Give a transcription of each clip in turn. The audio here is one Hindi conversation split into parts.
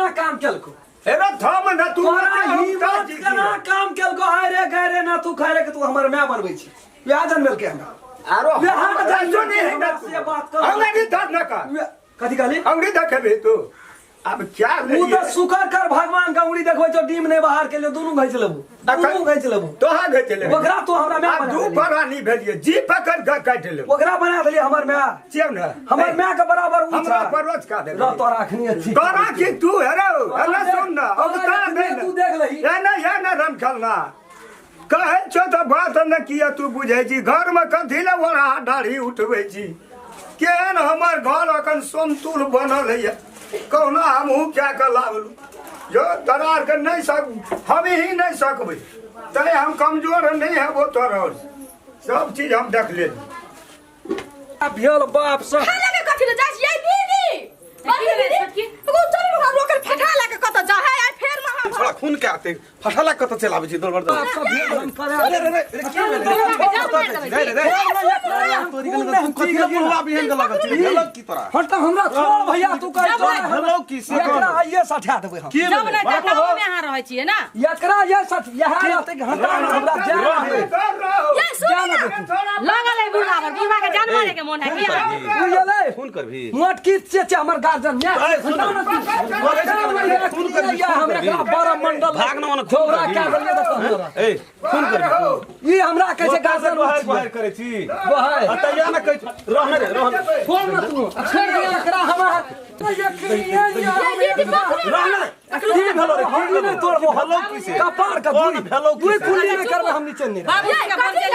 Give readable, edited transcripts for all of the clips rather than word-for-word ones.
केना काम केलको एरा थम न तू हिम्मत केना काम केलको हाय रे गरे ना तू खाय रे कि तू हमर मैं बनबै छी या जन मिल के हमरा आरो बिहार जाइयो नहीं से बात कर अंगड़ी धर न का कथि कहली अंगड़ी देखबे तू अब क्या तू तो शुक्र कर भगवान का उंगली देखबै तो डीम नहीं बाहर के ले दोनों घइच लेबू दोनों घइच लेबू तोहा घइच लेबू ओकरा तू हमरा मैं बना दू परानी भेलिए जी पकड़ के काट ले ओकरा बना देलिए हमर मैं चेव न हमर मैं के बराबर ऊंचा हमरा परवच का दे र तोरा अखनी अच्छी करा कि तू हेरो अरे सुन न अब का दे तू देख लही या न रम खेलना कहै छ त बात न किया तू बुझै छी घर में कथि ले ओरा दाढ़ी उठबै छी केहन हमर घर अखन समतुल बनल है कहुना हमहू क्या कर लावलू जो दरार के नहीं सक हम ही नहीं सकबै तले हम कमजोर नहीं है वो तोरा सब चीज हम देख ले भेल बाप से खाना के कथि ले जाइ छी दीदी दीदी तू चल रोकर फटा ला के कत जा है आई फेर महा थोड़ा खून के आते फटाला कत चलाबै छी दरबर अरे रे तोरी गल तू कथि बोलवा बिहन के लगल छी हेलो की तोरा हट हमरा छोड़ भैया तू कह हेलो की से एकरा ये सठा देबै हम की जब ने गांव में यहां रहै छी ना एकरा ये सठ यहां रहते घंटा हमरा जान ये सुन लगल है बुढ़ावर बीमा के जान मारे के मन है किया तू ये ले खून करबी मोटकी से हमर गार्जियन खून कर हमरा बड़ा मंडल भाग न मन छोरा क्या बोलिए तो हमरा ए खून करबी ई हमरा कैसे गार्जियन बाहर करे छी वो है अतया न कह रहने रे रहने छोड़ न तू छोड़ दे एकरा हमरा की भेलो रे की नहीं तोड़ वो हेलो की से कपार का कौन भेलो तू कुल्ली में करबे हम नीचे नहीं बाबूजी के बजले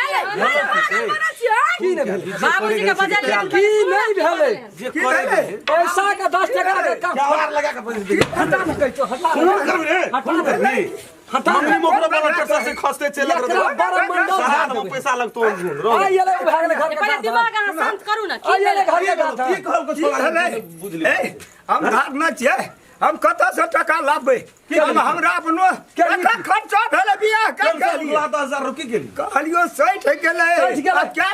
की नहीं भेल बाबूजी के बजले की नहीं भेले जे करे पैसा का 10 टका के कम क्या लगा के पैसा दे हटा न कह तो हटा खून करबी रे हटा दे हटा मम्मी मोकरा वाला टक्कर से खसते चले एकरा बड़ा मंडल सारा में पैसा लगतो रो आ ये ले भाग ले घर पहले दिमाग अहाँ शांत करू ना आ ये ले घर के गाल की कहल को छोड़ा बुझली ए हम घर न छिए हम कत से टका लाबे हम हमरा अपनो टका खर्चा भेले बियाह कर गेलिए 10,000 रुपए गेली कहलियो 60 गेले क्या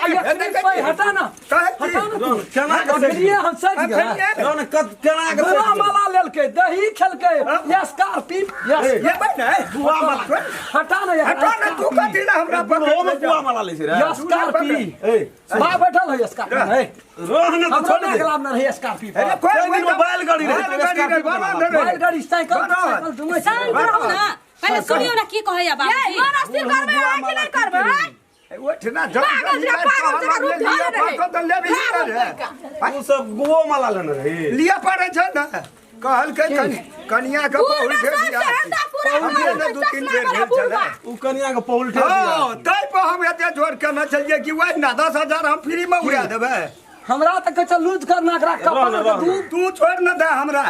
हटा ना हटा ना केना लिए हम सज गए रोन केना के बुआ माला लेलके दही खेलके स्कॉर्पियो यस ये बन है बुआ माला हटा ना हटा ना तू कथि ना हमरा ओ में बुआ माला ले छी रे स्कॉर्पियो ए बा बैठल है स्कॉर्पियो है रोहन तो छोड़ दे लाभ ना है स्कॉर्पियो अरे कोई मोबाइल गाड़ी रे बैलगाड़ी साइकिल शांत रहू ना पहले सुनियो ना की कहैया बाबूजी मन अस्थिर करबे है कि नहीं करबे उठना तू सब गुओ माला लेने रही लिया पड़े छ ना कहल के कनिया के पहुल ठे दिया हमरे ने 2-3 बेर भेल चले उ कनिया के पहुल ठे दिया हां तै पर हम एते जोर के न चलिए कि वही ना 10,000 हम फ्री में उड़ा देबे हमरा तक कचा लूज करना एकरा कपड़ तू छोड़ न दे हमरा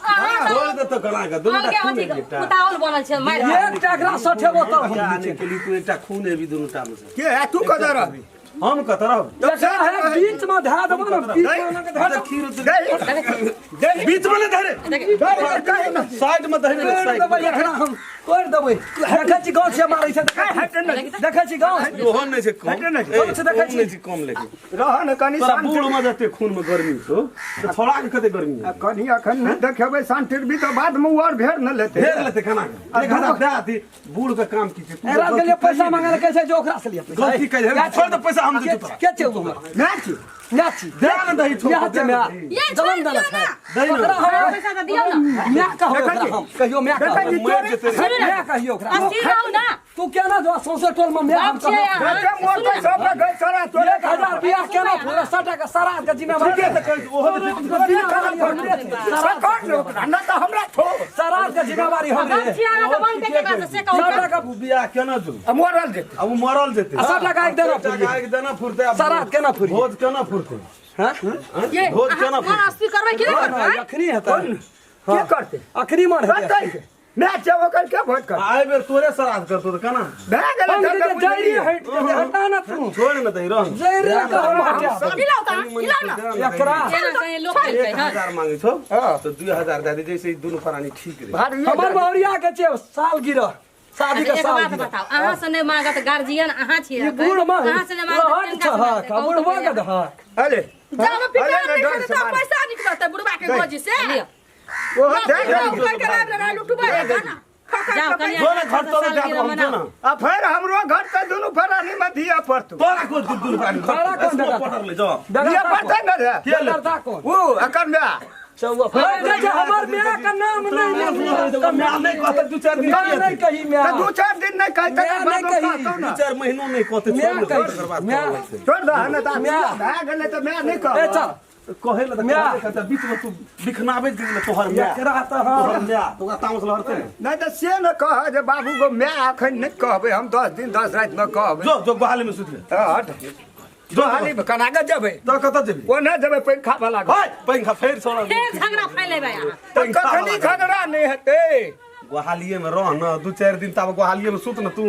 छोड़ दे तो कना के दोनों टा खून है बेटा उतावल बनल छै मार एक टकरा सठेबो तब हम आने के लिए तू एकटा खून है भी दोनों टा में से के है तू कदर रहबी हम कतरब देखा है बीच में धा देबो ना बीच में धा खीर दे बीच में धरे साइड में धरे साइड देबै एकरा हम तोड़ देबै देखै छी गांव से मारै छै देखै छी गांव रोहन नहीं से कम कम से देखै छी नहीं से कम लेके रह न कनी तोरा बूढ़ में जते खून में गर्मी तो थोड़ा के कते गर्मी है कनी अखन न देखेबै शांतिर भी तो बाद में और भेड़ न लेते घेर लेते खाना के 1000 दे आती बूढ़ के काम की छै एरा के लिए पैसा मांगल कैसे जो ओकरा से लिए पैसा गलती कह दे छोड़ दे पैसा हम दे तोरा के छै वो नाच नाची ध्यान दही छोड़ यहाँ से मैं ये जलन छोड़ दलत दियो है ना दही ना पैसा तो दियो ना मैं कहो ओकरा हम कहियो मैं कहो मैं जेते मैं कहियो ओकरा अस्थिर रहू ना तू केना जो सौसे टोल में मैं हम बाप छै कहो बेटे मोर तो सब गए सारा तोरे 1000 बियाह केना पूरा 60 का सारा के जिम्मेवारी न तो हमरा थो सारा के जिम्मेवारी हम रे बच्चिया तो बंद के बात से कहू 60 का बियाह केना जो मोरल देते अब मरल जेते 60 का एक देना टका एक देना फुरते अब सारा केना फुरी भोज केना फुरते हां ये भोज केना मन अस्थिर करबै कि नहीं करबै अखनी हेता के करते अखनी मन हेता मैं चाहो कर क्या भोज कर आए बेर तोरे श्राद्ध करतो तो केना भाग हम जारी हटा ना तू छोड़ न दही रह जरी का हम हटा हिलाओ ना एकरा जेना कहीं लोग कहै है 1000 मांगे छो तो 2000 दे दे जैसे दोनों प्राणी ठीक रे हमर मौरिया के छै साल गिरह शादी का एक साल बात बताओ अहाँ से नहीं मांगत गार्जियन अहाँ छियै ये बूढ़ मांग अहाँ से नहीं मांगत हक बूढ़ मांग हक अरे जाओ पिता नहीं तो पैसा निकलतै बुढ़वा के गोजी से वो देख जाओ कन्या जो ना घर तो जा हम जो ना आ फिर हमरो घर त दुनु फरानी में दिया पड़तो तोरा को दूर पानी तोरा कौन देगा? पटर ले जाओ दिया पड़ता न रे के लड़ता कौन वो अकर में चौवा हमर म्या का नाम नहीं मैं नहीं कहता दो चार दिन नहीं कही म्या त 2-4 दिन नहीं कहता मैं नहीं कही। कहतो ना 4 महीनों नहीं कहते मैं छोड़ कही म्या छोड़ दे न त म्या। भाग गले त मैं नहीं ए कहब चल कहे ला म्या। कहता बीच में तू दिखनाबे दिन तोहर म्या एकरा त तोहर हां म्या तोरा तामस लहरते नहीं त से न कह जे बाबू को मैं अखन नहीं कहबे हम 10 दिन 10 रात में कहबे जो जो बहाली में सुत ले हट जो हाली कनागा जबे तो कत जेबी वो न जबे पंखा वाला हाय पंखा फेर छोड़ फिर झगड़ा फैले बा यहाँ तो कखनी झगड़ा नहीं हते गुहालिए में रह न 2-4 दिन तब गुहालिए में सुत न तू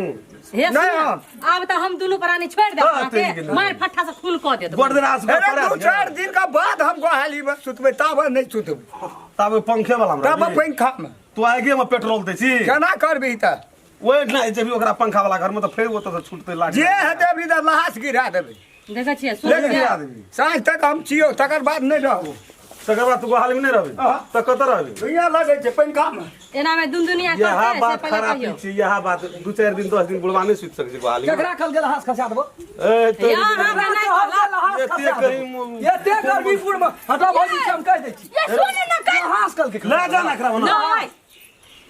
हे नहीं सुन, अब तो हम दोनों प्राणी छोड़ दे हाँ, वहाँ ठीक के है। मार फट्टा से खून कह दे गोड़ दिन आस अरे 2-4 दिन का बाद हम गोहाली में सुतबे तब नहीं सुतबे तब पंखे वाला तब में पंखा में तू आगे में पेट्रोल दे छी केना करबी त ओए ना जेबी ओकरा पंखा वाला घर में तो फेर वो तो छूटते लाग जे हते भी त लहास गिरा देबे देखै छियै सुन लेकिन लिअ। आदमी साँझ तक हम छियो तकर बाद नहीं रहबो तकर बाद तू गुहाली में नहीं रहबी तो कत रहबी दुनिया लगे छे पंखा में एना में दुनिया यह करते बात से पहले खराब कहियो छी यह बात 2-4 दिन 10 दिन बुढ़वा नहीं सुत सके गुहाली में केकरा कल गेल हाथ खसा देबो ए तो यहाँ पे नहीं ये ते कहीं ये ते गर्मीपुर में हटा भौजी के हम कह दै छी ये सुन न कह हाथ कल के ले जा ना करा ना नहीं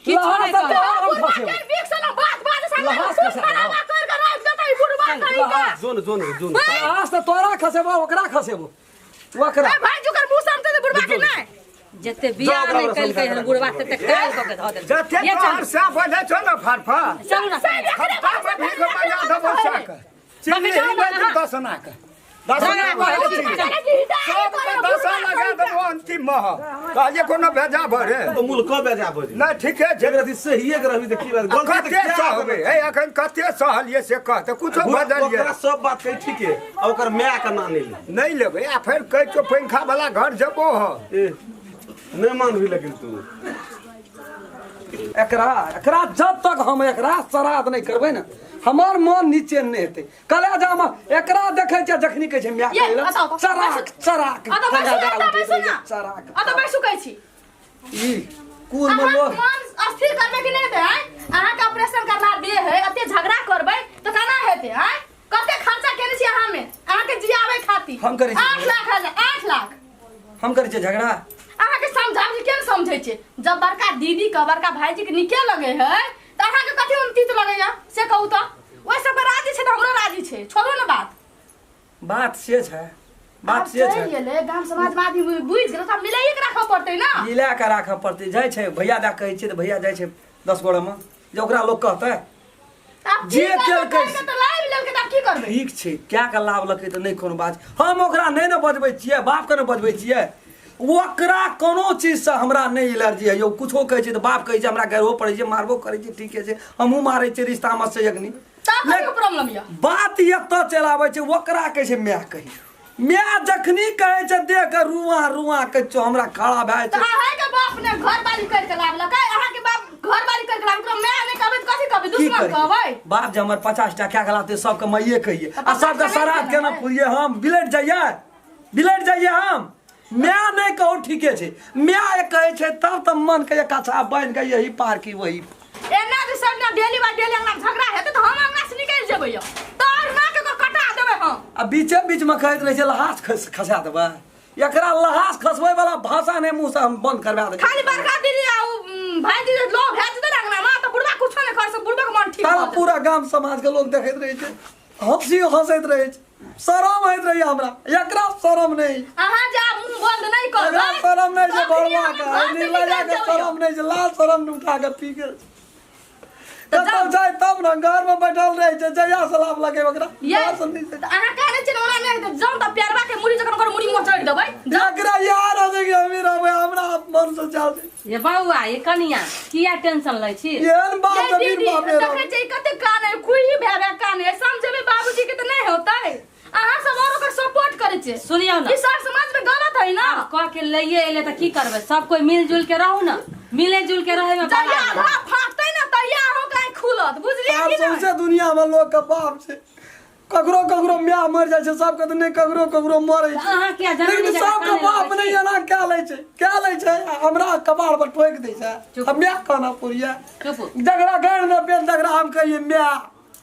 किछु नहीं लहास कह हम फसे बीक से बात बात से लहास खून खसा खराबा कर के राख देतै बुढ़वा कहि के जोन जोन जोन हाथ तो तोरा खसेबो ओकरा खसेबो ओकरा ए भाई जुकर मुंह सामने दे बुढ़वा के नहीं जते बियाह नहीं कल के हम बुढ़वा तते काल क के ध दे जते ये तोहर चल साफ हो जाए छो ना फरफा चल ना हफ्ता में भी को मजा दबो साक चिल्ली में दसना का दसना को चिल्ली सब के दसा लगा देबो अंतिम मह कहजे कोनो भेजा भरे तो मूल क बेजा बजी ना ठीक है जेकरा दी सही एक रहबी त की बात गलती कते त क्या सहबे ए अखन कते सहलिए से कह त कुछो बदलिए ओकरा सब बात कही ठीक है और ओकर मैं का ना नहीं नहीं लेबे आ फिर कह तो पंखा वाला घर जबो ह ए नहीं मान भी लेकिन तू एकरा एकरा जब तक हम एकरा श्राद्ध नहीं करबै ना हमार मन नीचे नहीं हेतै कलेजा में एकरा देखै छै जखनी कहै छै म्या ये, कहै बताओ, चराक चराक आ तो बैसु कलेजा ना उठै बैसु छै, ना चराक आ तो बैसु कहै छी ई कुल में अहाँ लोग मन अस्थिर करबे कि नहीं हेतै अहाँ के ऑपरेशन करला दे है अते झगड़ा करबै तो केना हेतै हैं कते खर्चा केने छी अहाँ में अहाँ के जियावे खातिर हम करै छी 8 लाख 8 लाख हम करै छै झगड़ा अहाँ के समझाबै के समझै छै जब बड़का दीदी का बड़का भाईजी के निके लगे है त अहाँ के कथि में तीत लगैया से कहू तो ओइ सब राजी छै त हमरो राजी छै छोड़ो ना बात से छै बात से छै गेले गाम समाज में आदमी बुझ गेल त मिलाइए के राखऽ पड़तै ना मिला के राखऽ पड़तै जाइ छै भैया दा कहै छै त भैया जाइ छै 10 गोड़ा में जे ओकरा लोग कहतै अब जे जे केलकै केलकै त लाइव लेलकै त की करबै ठीक छै क्या का लाभ लकै त नहीं कोनो बात हम ओकरा नहीं न बजबै छियै बाप के न बजबै छियै ओकरा कोनो चीज से हमरा नहीं एलर्जी है यो कुछो कहै छै त बाप कहै छै हमरा गैरो पड़ै छै मारबो करै छै ठीके छै हमहू मारै छै रिश्ता में से यगनी ता प्रॉब्लम या बात एतऽ चलि आबै छै ओकरा कहै छै माय कही माय जखनी कहै छै देख के रुआ रुआ के चो हमरा खड़ा भए त छै अहाँ के बाप ने घर वाली कर के लावलकै अहाँ के बाप घर वाली कर के लावलकै तो मैं नहीं कहबै त कथि कहबै की दुश्मन करी कहबै बाप जे हमर 50 टा क्या गलाते सबके मैये कहिए आ सबके श्राद्ध केना पुरिए हम बिलट जाइए हम मैं नहीं कहू ठीके छै मैं कहै छै तब त मन के एक अच्छा बन के यही पार की वही एना जे सब ना डेली बाय डेली अंगना झगड़ा हेतै त हम अंगना से निकल जेबै यो तोर ना के कटा देबै हम आ बीच में कहैत रहे छै लहास खसा देबै एकरा लहास खसबै वाला भाषा नहीं मुंह से हम बंद करवा देबै खाली बड़का दीदी आ भाईजी जे लोग भेज दे अंगना में त बुढ़वा कुछो नहीं कर सक बुढ़वा के मन ठीक सारा हो पूरा गांव समाज के लोग देखैत रहे छै हंसी हंसैत रहे छै शरम होइत रही हमरा एकरा शरम नहीं अहाँ जा मुंह बंद नहीं करबै एकरा शरम नहीं छै बड़वा के नीला के शरम नहीं छै लाल शरम न उठा के पी गेल तब जाय तब न घर में बैठल रहे छै जया सलाम लगे ओकरा ये बात सुननी छै अहाँ कहै छियै ओना नहीं त जम त प्यारवा के मुड़ी जखन ओकर मुड़ी मोचड़ देबै एकरा यार हो कि हम रहबै हमरा मन से चल ये बउआ ये कनिया किया टेंशन लै छी एहन बात ये जमीन दीदी बापे देखै छै कते कान है कुई भेबे कान है समझेबै बाबूजी के त नहीं होतै अहाँ सब और ओकर सपोर्ट करै छै सुनियौ ना ई सर समाज में गलत है ना कह के लइए एले त की करबै सब कोई मिलजुल के रहू ना मिले जुल के रहे में जहिया बड़ा आधा फाटतै ना तहिया अहाँ काहे खुलत बुझलियै आप कि नहीं सौंसे दुनिया में लोग के बाप छै ककरो ककरो म्या मर जाए छै सबके त नहीं ककरो ककरो मरै छै अहाँ क्या जाने लेकिन सबके बाप नहीं एना क्या लै छै हमरा कपाड़ पर ठोक दै छै चुप। अब म्या कहना पुरिया चुप जकरा गाड़ में पेन तकरा हम कहिए म्या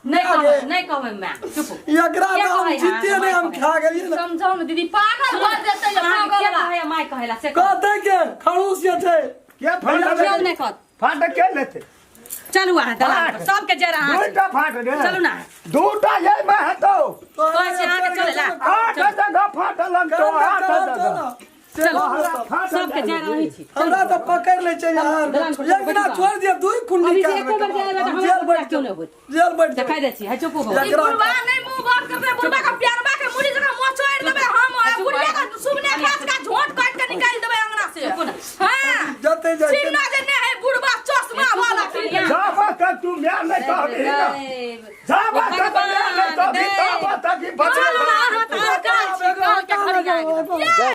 नहीं कहबै मैं चुप एकरा क्या तो हम कहै जीते हाँ, नहीं हम क्या खा गेलिए ना समझाओ ना दीदी पागल भऽ जेतै क्या पागल कहै माय कहेला से कह कहते के खड़ूस ये छै के क्यों नहीं फाट कह फाट के लेते चलू आ दलान पर सबके जरा हां दुईटा फाट दे चलू ना दूटा ये में तो कहै छै अहाँ के चले ला आठ जगह फाटल तो आठ जगह चलो फाटल सबके जरा रही छी हमरा तो पकड़ ले छै यार दलान पर एक बिना छोड़ दिया दुई कुंडी अभी कर से एको बार जाए बेटा जेल हमरा बैठ क्यों नहीं होत जेल बैठ देखाई दे छी है चुप हो जा। ई बुढ़वा नहीं मुंह बंद कर दे बुढ़वा का प्यारवा के मुड़ी जगह मुंह छोड़ देबे हम बुढ़िया का सुबने खास का झोंट काट के निकाल देबे अंगना से चुप ना। हां जते जाए